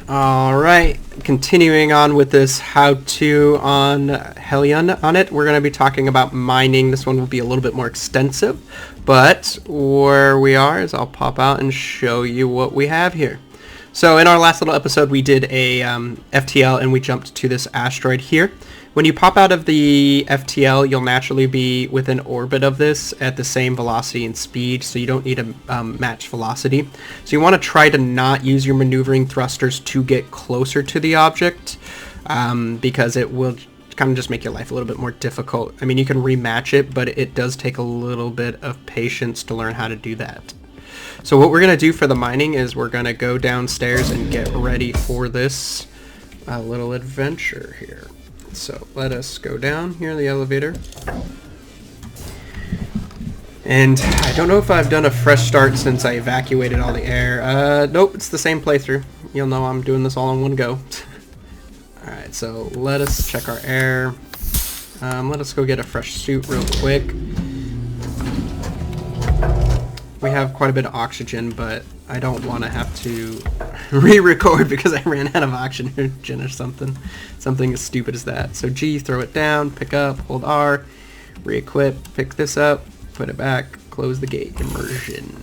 Alright, continuing on with this how-to on Hellion on it, we're going to be talking about mining. This one will be a little bit more extensive, but where we are is I'll pop out and show you what we have here. So in our last little episode we did a FTL and we jumped to this asteroid here. When you pop out of the FTL, you'll naturally be within orbit of this at the same velocity and speed, so you don't need to match velocity. So you want to try to not use your maneuvering thrusters to get closer to the object, because it will kind of just make your life a little bit more difficult. I mean, you can rematch it, but it does take a little bit of patience to learn how to do that. So what we're going to do for the mining is we're going to go downstairs and get ready for this little adventure here. So let us go down here in the elevator. And I don't know if I've done a fresh start since I evacuated all the air. Nope, it's the same playthrough. You'll know I'm doing this all in one go. Alright, so let us check our air. Let us go get a fresh suit real quick. We have quite a bit of oxygen, but I don't want to have to re-record because I ran out of oxygen or something. Something as stupid as that. So G, throw it down, pick up, hold R, re-equip, pick this up, put it back, close the gate, immersion.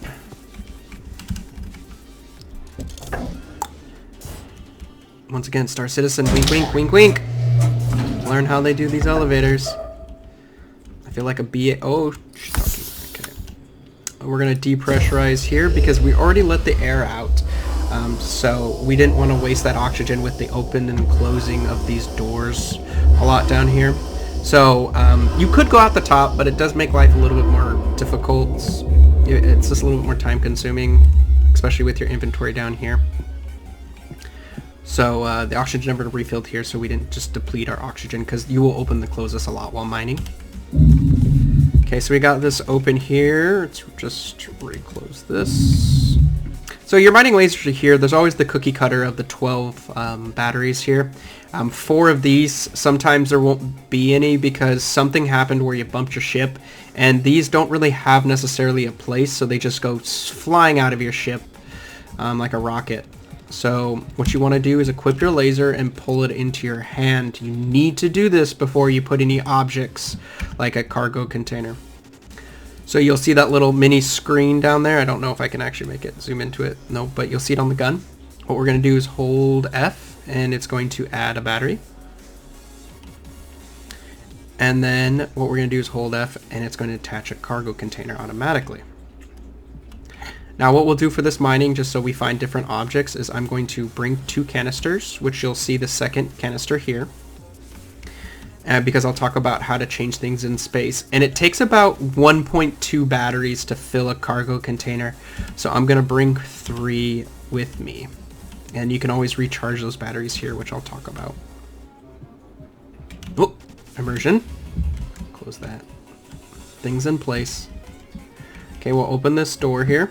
Once again, Star Citizen, wink, wink, wink, wink. Learn how they do these elevators. I feel like a BA. Oh, she's talking. We're going to depressurize here because we already let the air out, so we didn't want to waste that oxygen with the open and closing of these doors a lot down here. So you could go out the top, but it does make life a little bit more difficult. It's just a little bit more time consuming, especially with your inventory down here. So the oxygen never refilled here, so we didn't just deplete our oxygen because you will open and close this a lot while mining. Okay, so we got this open here. Let's just reclose this. So your mining lasers are here. There's always the cookie cutter of the 12 batteries here. 4 of these, sometimes there won't be any because something happened where you bumped your ship, and these don't really have necessarily a place, so they just go flying out of your ship like a rocket. So what you want to do is equip your laser and pull it into your hand. You need to do this before you put any objects like a cargo container. So you'll see that little mini screen down there. I don't know if I can actually make it zoom into it. No, but you'll see it on the gun. What we're going to do is hold F and it's going to add a battery. And then what we're going to do is hold F and it's going to attach a cargo container automatically. Now what we'll do for this mining, just so we find different objects, is I'm going to bring 2 canisters, which you'll see the second canister here, because I'll talk about how to change things in space. And it takes about 1.2 batteries to fill a cargo container, so I'm going to bring 3 with me. And you can always recharge those batteries here, which I'll talk about. Oh, immersion. Close that. Things in place. Okay, we'll open this door here.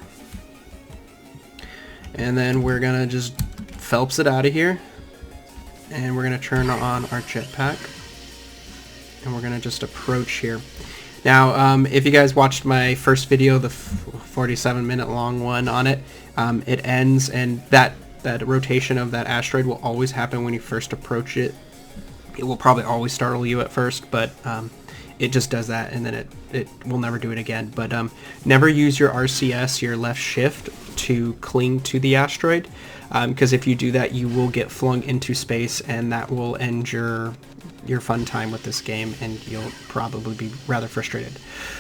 And then we're gonna just Phelps it out of here, and we're gonna turn on our jetpack, and we're gonna just approach here. Now, if you guys watched my first video, the 47-minute long one on it, it ends, and that rotation of that asteroid will always happen when you first approach it. It will probably always startle you at first, but it just does that, and then it will never do it again. But never use your RCS, your left shift, to cling to the asteroid, because if you do that you will get flung into space, and that will end your fun time with this game, and you'll probably be rather frustrated.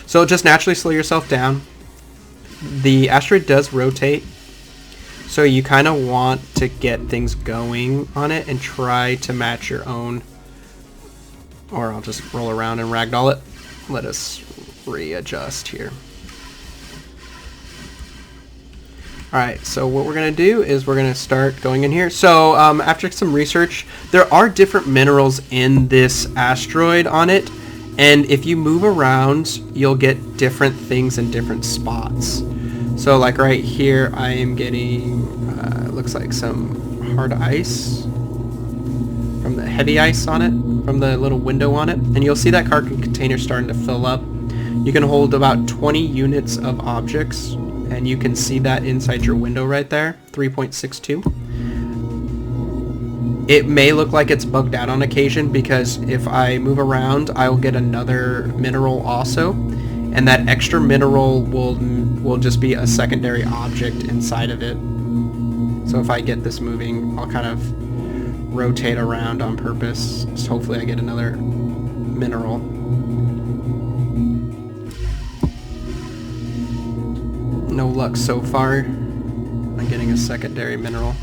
So just naturally slow yourself down. The asteroid does rotate, so you kind of want to get things going on it and try to match your own, or I'll just roll around and ragdoll it. Let us readjust here. Alright, so what we're going to do is we're going to start going in here. So after some research, there are different minerals in this asteroid on it, and if you move around, you'll get different things in different spots. So like right here, I am getting, looks like some hard ice from the heavy ice on it, from the little window on it, and you'll see that cargo container starting to fill up. You can hold about 20 units of objects, and you can see that inside your window right there, 3.62. It may look like it's bugged out on occasion because if I move around, I'll get another mineral also, and that extra mineral will just be a secondary object inside of it. So if I get this moving, I'll kind of rotate around on purpose. So hopefully I get another mineral. No luck so far on getting a secondary mineral.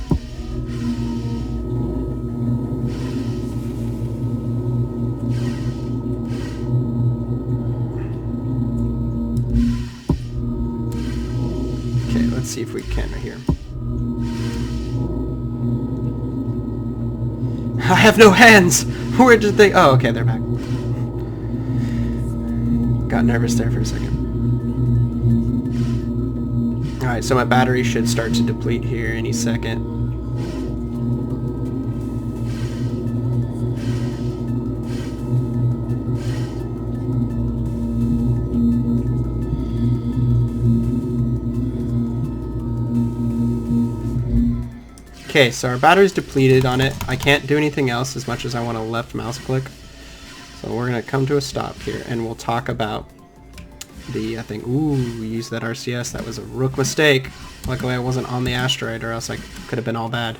Okay, let's see if we can right here. I have no hands! Where did they... Oh, okay, they're back. Got nervous there for a second. Alright, so my battery should start to deplete here any second. Okay, so our battery's depleted on it. I can't do anything else as much as I want to left mouse click. So we're going to come to a stop here and we'll talk about the, I think, ooh, we used that RCS. That was a rook mistake. Luckily I wasn't on the asteroid or else I could have been all bad.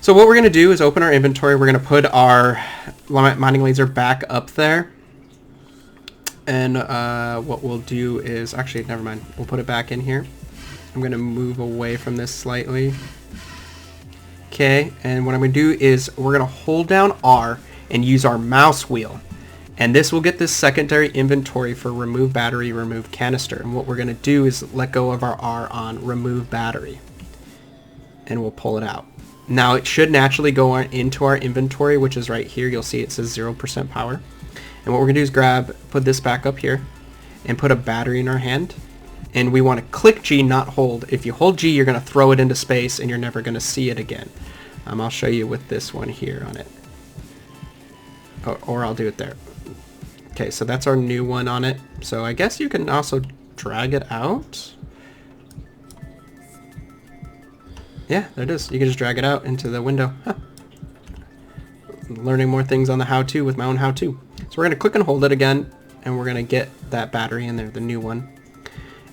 So what we're going to do is open our inventory. We're going to put our mining laser back up there. And what we'll do is, actually, never mind. We'll put it back in here. I'm going to move away from this slightly. Okay, and what I'm going to do is we're going to hold down R and use our mouse wheel. And this will get this secondary inventory for remove battery, remove canister. And what we're going to do is let go of our R on remove battery. And we'll pull it out. Now it should naturally go on into our inventory, which is right here. You'll see it says 0% power. And what we're going to do is put this back up here and put a battery in our hand. And we want to click G, not hold. If you hold G, you're going to throw it into space and you're never going to see it again. I'll show you with this one here on it. Or I'll do it there. Okay, so that's our new one on it. So I guess you can also drag it out. Yeah, there it is. You can just drag it out into the window. Huh. Learning more things on the how-to with my own how-to. So we're going to click and hold it again, and we're going to get that battery in there, the new one.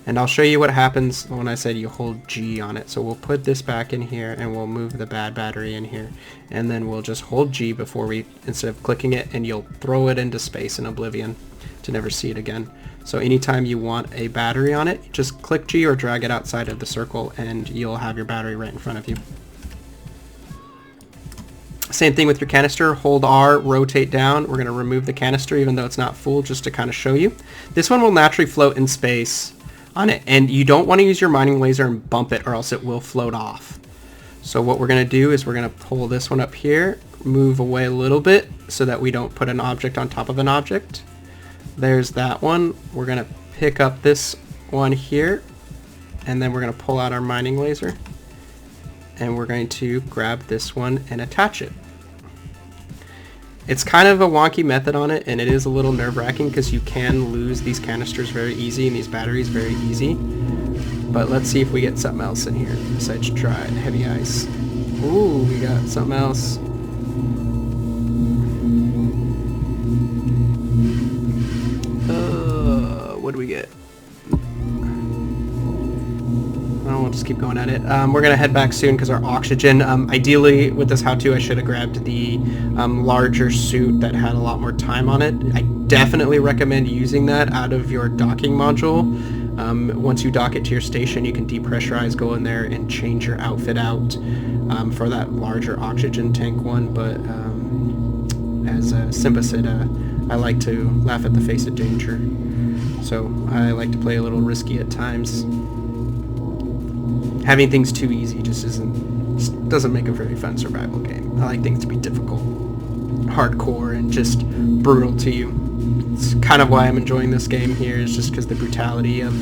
And I'll show you what happens when I said you hold G on it. So we'll put this back in here and we'll move the bad battery in here. And then we'll just hold G before instead of clicking it, and you'll throw it into space in oblivion to never see it again. So anytime you want a battery on it, just click G or drag it outside of the circle and you'll have your battery right in front of you. Same thing with your canister. Hold R, rotate down. We're going to remove the canister even though it's not full, just to kind of show you. This one will naturally float in space on it, and you don't want to use your mining laser and bump it or else it will float off. So what we're going to do is we're going to pull this one up here, move away a little bit so that we don't put an object on top of an object. There's that one. We're going to pick up this one here, and then we're going to pull out our mining laser, and we're going to grab this one and attach it. It's kind of a wonky method on it, and it is a little nerve-wracking because you can lose these canisters very easy and these batteries very easy. But let's see if we get something else in here besides dried heavy ice. Ooh, we got something else. What do we get? Oh, we'll just keep going at it. We're going to head back soon because our oxygen, ideally with this how-to I should have grabbed the larger suit that had a lot more time on it. I definitely recommend using that out of your docking module. Once you dock it to your station, you can depressurize, go in there and change your outfit out for that larger oxygen tank one. But as Simba said, I like to laugh at the face of danger. So I like to play a little risky at times. Having things too easy just doesn't make a very fun survival game. I like things to be difficult, hardcore, and just brutal to you. It's kind of why I'm enjoying this game here, is just because the brutality of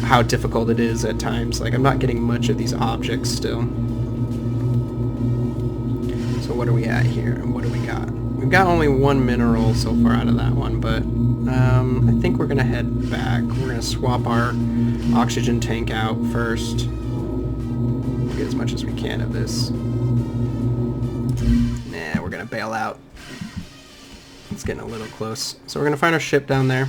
how difficult it is at times. Like, I'm not getting much of these objects still. So what are we at here, and what do we got? We've got only one mineral so far out of that one, but I think we're going to head back. We're going to swap our oxygen tank out first. Get as much as we can of this. Nah, we're gonna bail out. It's getting a little close. So we're gonna find our ship down there.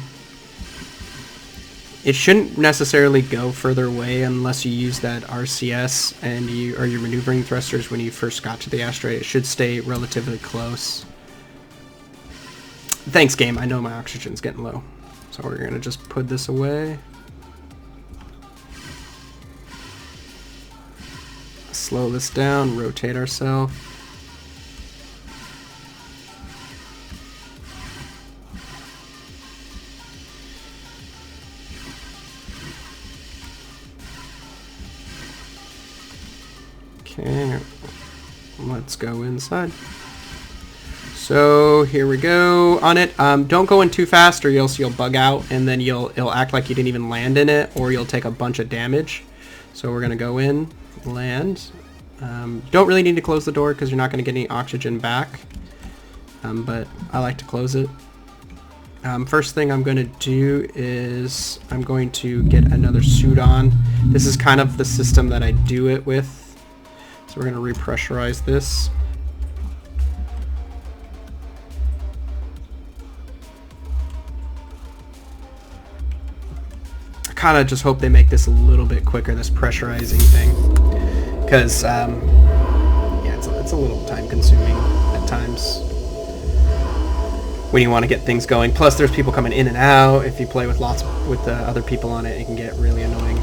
It shouldn't necessarily go further away unless you use that RCS and your maneuvering thrusters when you first got to the asteroid. It should stay relatively close. Thanks, game. I know my oxygen's getting low. So we're gonna just put this away. Slow this down, rotate ourselves. Okay, let's go inside. So here we go on it. Don't go in too fast or you'll bug out, and then it'll act like you didn't even land in it, or you'll take a bunch of damage. So we're gonna go in, land. Don't really need to close the door because you're not gonna get any oxygen back. But I like to close it. First thing I'm going to do is I'm going to get another suit on. This is kind of the system that I do it with. So we're going to repressurize this. I kind of just hope they make this a little bit quicker, this pressurizing thing. Because, yeah, it's a little time consuming at times when you want to get things going. Plus there's people coming in and out. If you play with other people on it, it can get really annoying.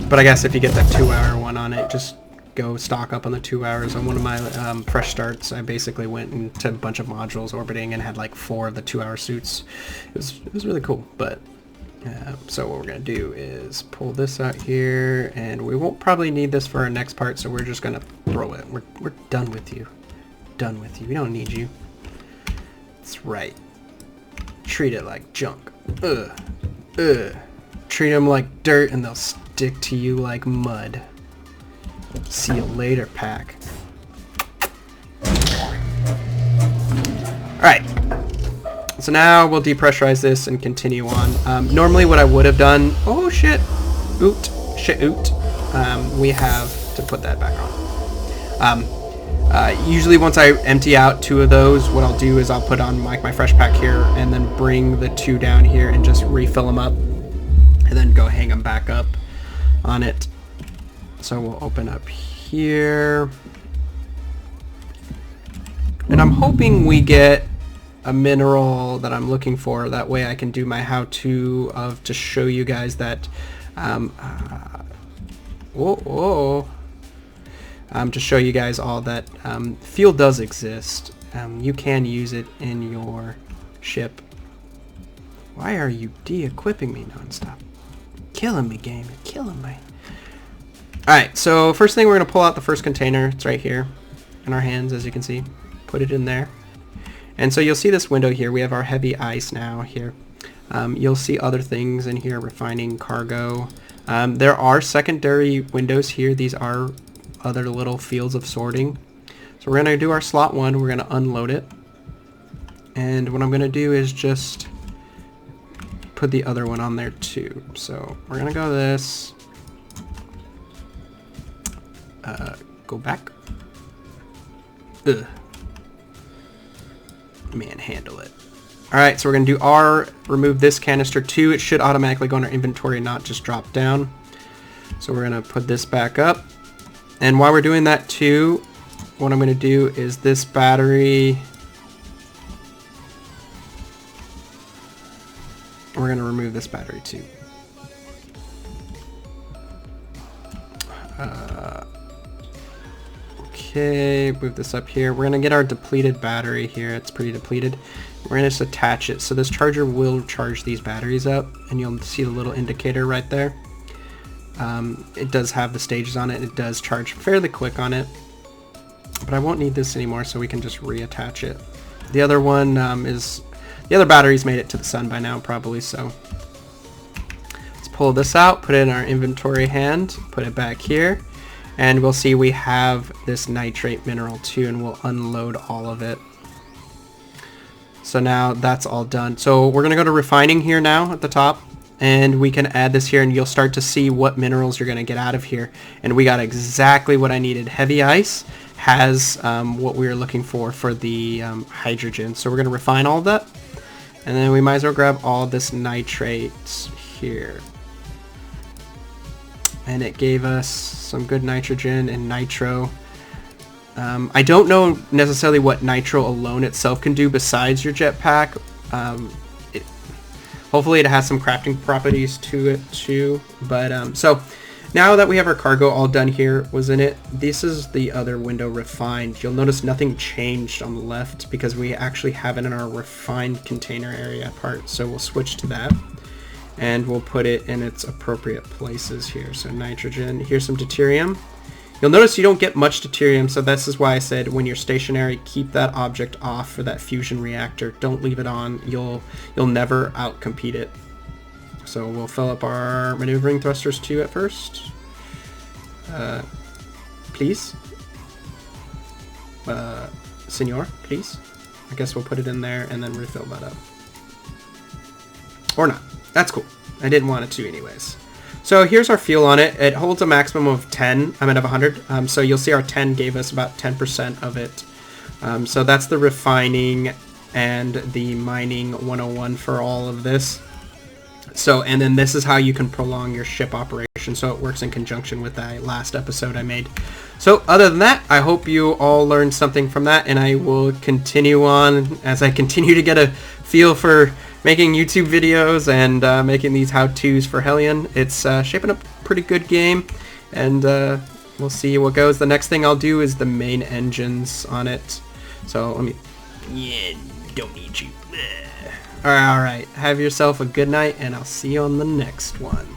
But I guess if you get that 2-hour one on it, just go stock up on the 2 hours. On one of my fresh starts, I basically went into a bunch of modules orbiting and had like 4 of the 2-hour suits. It was really cool. But so what we're gonna do is pull this out here, and we won't probably need this for our next part, so we're just gonna throw it. We're done with you. Done with you. We don't need you. That's right. Treat it like junk. Treat them like dirt and they'll stick to you like mud. See you later, pack. Alright. So now we'll depressurize this and continue on. Normally what I would have done... Oh shit. Oot. Shit oot. We have to put that back on. Usually once I empty out 2 of those, what I'll do is I'll put on my fresh pack here and then bring the 2 down here and just refill them up and then go hang them back up on it. So we'll open up here. And I'm hoping we get a mineral that I'm looking for. That way I can do my how-to of to show you guys that to show you guys all that fuel does exist. You can use it in your ship. Why are you de-equipping me nonstop? Killing me, game. You're killing me. Alright, so first thing, we're going to pull out the first container. It's right here in our hands, as you can see. Put it in there. And so you'll see this window here. We have our heavy ice now here. You'll see other things in here, refining, cargo. There are secondary windows here. These are other little fields of sorting. So we're going to do our slot 1. We're going to unload it. And what I'm going to do is just put the other one on there too. So we're going to go this. Go back. Ugh. Manhandle it. Alright, so we're going to do R, remove this canister too. It should automatically go in our inventory, not just drop down. So we're going to put this back up. And while we're doing that too, what I'm going to do is this battery, we're going to remove this battery too. Okay, move this up here. We're going to get our depleted battery here. It's pretty depleted. We're going to just attach it. So this charger will charge these batteries up, and you'll see the little indicator right there. It does have the stages on it. It does charge fairly quick on it. But I won't need this anymore, so we can just reattach it. The other one the other battery's made it to the sun by now, probably, so. Let's pull this out, put it in our inventory hand, put it back here. And we'll see we have this nitrate mineral too, and we'll unload all of it. So now that's all done. So we're going to go to refining here now at the top. and we can add this here, and you'll start to see what minerals you're going to get out of here. And we got exactly what I needed. Heavy ice has what we were looking for the hydrogen. So we're going to refine all of that, and then we might as well grab all this nitrate here. And it gave us some good nitrogen and nitro. I don't know necessarily what nitro alone itself can do besides your jetpack. Hopefully it has some crafting properties to it too. But so now that we have our cargo all done here, this is the other window, refined. You'll notice nothing changed on the left because we actually have it in our refined container area part. So we'll switch to that, and we'll put it in its appropriate places here. So nitrogen, here's some deuterium. You'll notice you don't get much deuterium, so this is why I said when you're stationary, keep that object off for that fusion reactor. Don't leave it on. You'll never outcompete it. So we'll fill up our maneuvering thrusters too at first. Please. Senor, please. I guess we'll put it in there and then refill that up. Or not. That's cool. I didn't want it to anyways. So here's our fuel on it. It holds a maximum of 10, of 100. So you'll see our 10 gave us about 10% of it. So that's the refining and the mining 101 for all of this. So, and then this is how you can prolong your ship operation. So it works in conjunction with that last episode I made. So other than that, I hope you all learned something from that, and I will continue on as I continue to get a feel for making YouTube videos and making these how-tos for Hellion. It's shaping up a pretty good game, and we'll see what goes. The next thing I'll do is the main engines on it. So let me... Yeah, don't need you. Alright, have yourself a good night, and I'll see you on the next one.